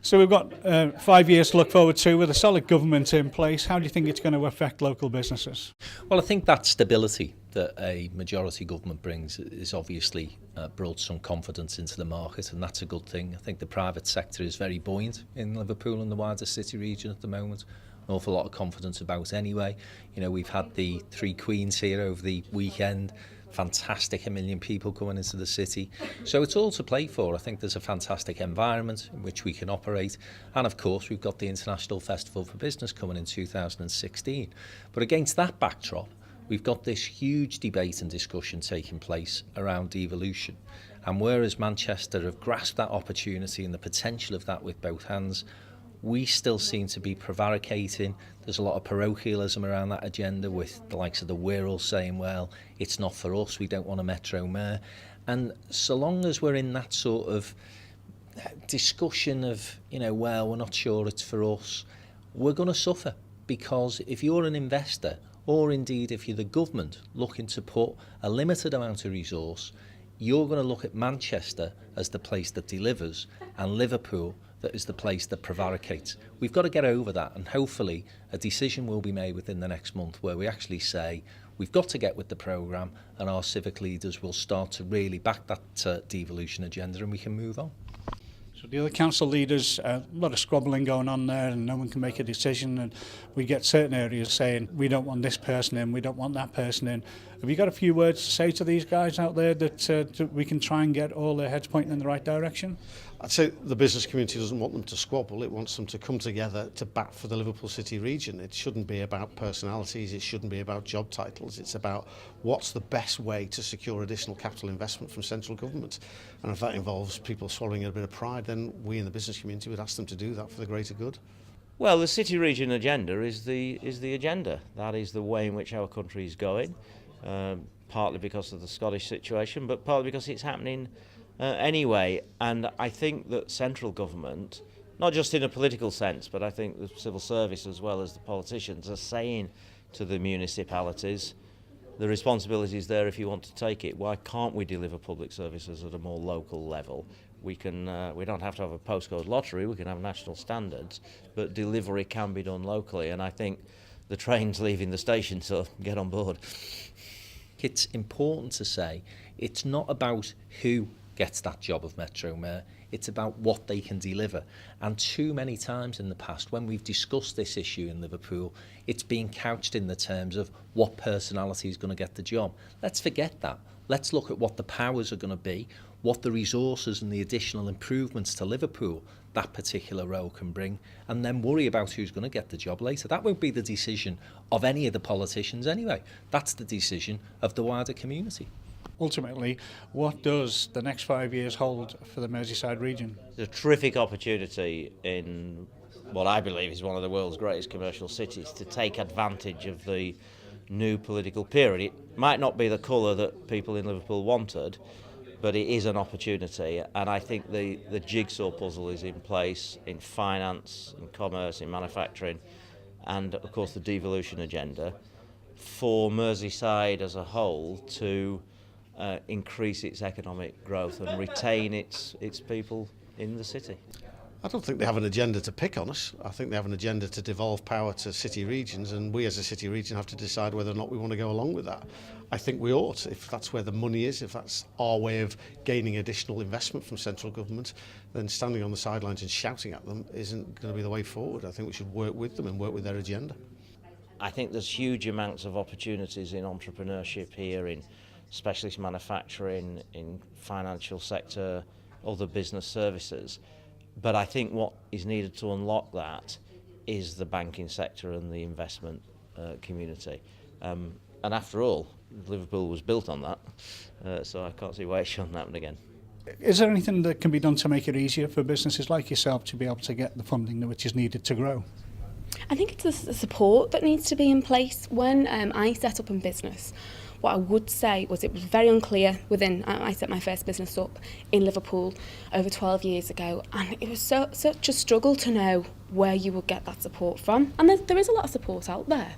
So we've got 5 years to look forward to with a solid government in place. How do you think it's going to affect local businesses? Well, I think that stability that a majority government brings is obviously brought some confidence into the market, and that's a good thing. I think the private sector is very buoyant in Liverpool and the wider city region at the moment. An awful lot of confidence about anyway. You know, we've had the Three Queens here over the weekend. Fantastic, 1 million people coming into the city. So it's all to play for. I think there's a fantastic environment in which we can operate. And of course, we've got the International Festival for Business coming in 2016. But against that backdrop, we've got this huge debate and discussion taking place around devolution. And whereas Manchester have grasped that opportunity and the potential of that with both hands, we still seem to be prevaricating. There's a lot of parochialism around that agenda, with the likes of the Wirral saying, well, it's not for us, we don't want a Metro Mayor. And so long as we're in that sort of discussion of, well, we're not sure it's for us, we're going to suffer. Because if you're an investor, or indeed if you're the government looking to put a limited amount of resource, you're going to look at Manchester as the place that delivers, and Liverpool that is the place that prevaricates. We've got to get over that, and hopefully a decision will be made within the next month where we actually say we've got to get with the programme, and our civic leaders will start to really back that devolution agenda, and we can move on. So the other council leaders, a lot of squabbling going on there, and no one can make a decision, and we get certain areas saying we don't want this person in, we don't want that person in. Have you got a few words to say to these guys out there that we can try and get all their heads pointing in the right direction? I'd say the business community doesn't want them to squabble, it wants them to come together to bat for the Liverpool City region. It shouldn't be about personalities, it shouldn't be about job titles, it's about what's the best way to secure additional capital investment from central government. And if that involves people swallowing a bit of pride, then we in the business community would ask them to do that for the greater good. Well, the city region agenda is the agenda. That is the way in which our country is going, partly because of the Scottish situation, but partly because it's happening anyway. And I think that central government, not just in a political sense, but I think the civil service as well as the politicians are saying to the municipalities, the responsibility is there if you want to take it. Why can't we deliver public services at a more local level? We don't have to have a postcode lottery, we can have national standards, but delivery can be done locally, and I think the train's leaving the station, so get on board. It's important to say it's not about who gets that job of Metro Mayor, it's about what they can deliver. And too many times in the past, when we've discussed this issue in Liverpool, it's been couched in the terms of what personality is going to get the job. Let's forget that. Let's look at what the powers are going to be, what the resources and the additional improvements to Liverpool that particular role can bring, and then worry about who's going to get the job later. That won't be the decision of any of the politicians anyway. That's the decision of the wider community. Ultimately, what does the next 5 years hold for the Merseyside region? It's a terrific opportunity in what I believe is one of the world's greatest commercial cities to take advantage of the new political period. It might not be the colour that people in Liverpool wanted, but it is an opportunity, and I think the jigsaw puzzle is in place in finance, in commerce, in manufacturing, and of course the devolution agenda for Merseyside as a whole to increase its economic growth and retain its people in the city. I don't think they have an agenda to pick on us. I think they have an agenda to devolve power to city regions, and we as a city region have to decide whether or not we want to go along with that. I think we ought, if that's where the money is, if that's our way of gaining additional investment from central government, then standing on the sidelines and shouting at them isn't going to be the way forward. I think we should work with them and work with their agenda. I think there's huge amounts of opportunities in entrepreneurship here, in specialist manufacturing, in financial sector, other business services. But I think what is needed to unlock that is the banking sector and the investment community. And after all, Liverpool was built on that, so I can't see why it shouldn't happen again. Is there anything that can be done to make it easier for businesses like yourself to be able to get the funding which is needed to grow? I think it's the support that needs to be in place. When I set up in business, what I would say was it was very unclear I set my first business up in Liverpool over 12 years ago, and it was such a struggle to know where you would get that support from. And there is a lot of support out there.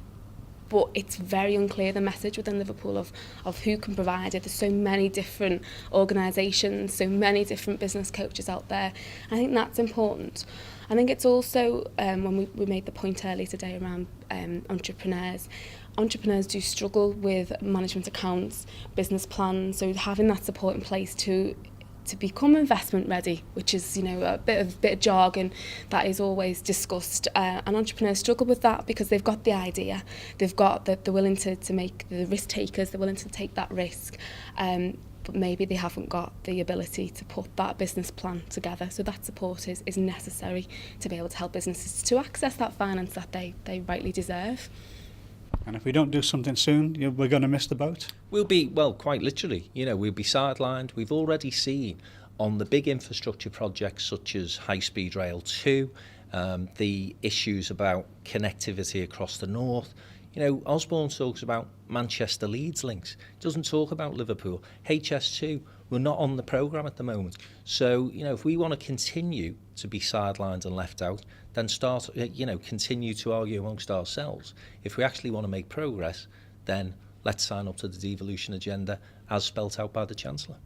but it's very unclear, the message within Liverpool of who can provide it. There's so many different organisations, so many different business coaches out there. I think that's important. I think it's also, when we made the point earlier today around entrepreneurs do struggle with management accounts, business plans, so having that support in place to become investment ready, which is, you know, a bit of jargon that is always discussed, and entrepreneurs struggle with that because they've got the idea, they're willing to make the risk takers, they're willing to take that risk, but maybe they haven't got the ability to put that business plan together. So that support is necessary to be able to help businesses to access that finance that they rightly deserve. And if we don't do something soon, we're going to miss the boat. We'll be, well, quite literally, we'll be sidelined. We've already seen on the big infrastructure projects such as High Speed Rail 2, the issues about connectivity across the north. Osborne talks about Manchester Leeds links. It doesn't talk about Liverpool. HS2, we're not on the programme at the moment. So, if we want to continue to be sidelined and left out, then continue to argue amongst ourselves. If we actually want to make progress, then let's sign up to the devolution agenda as spelt out by the Chancellor.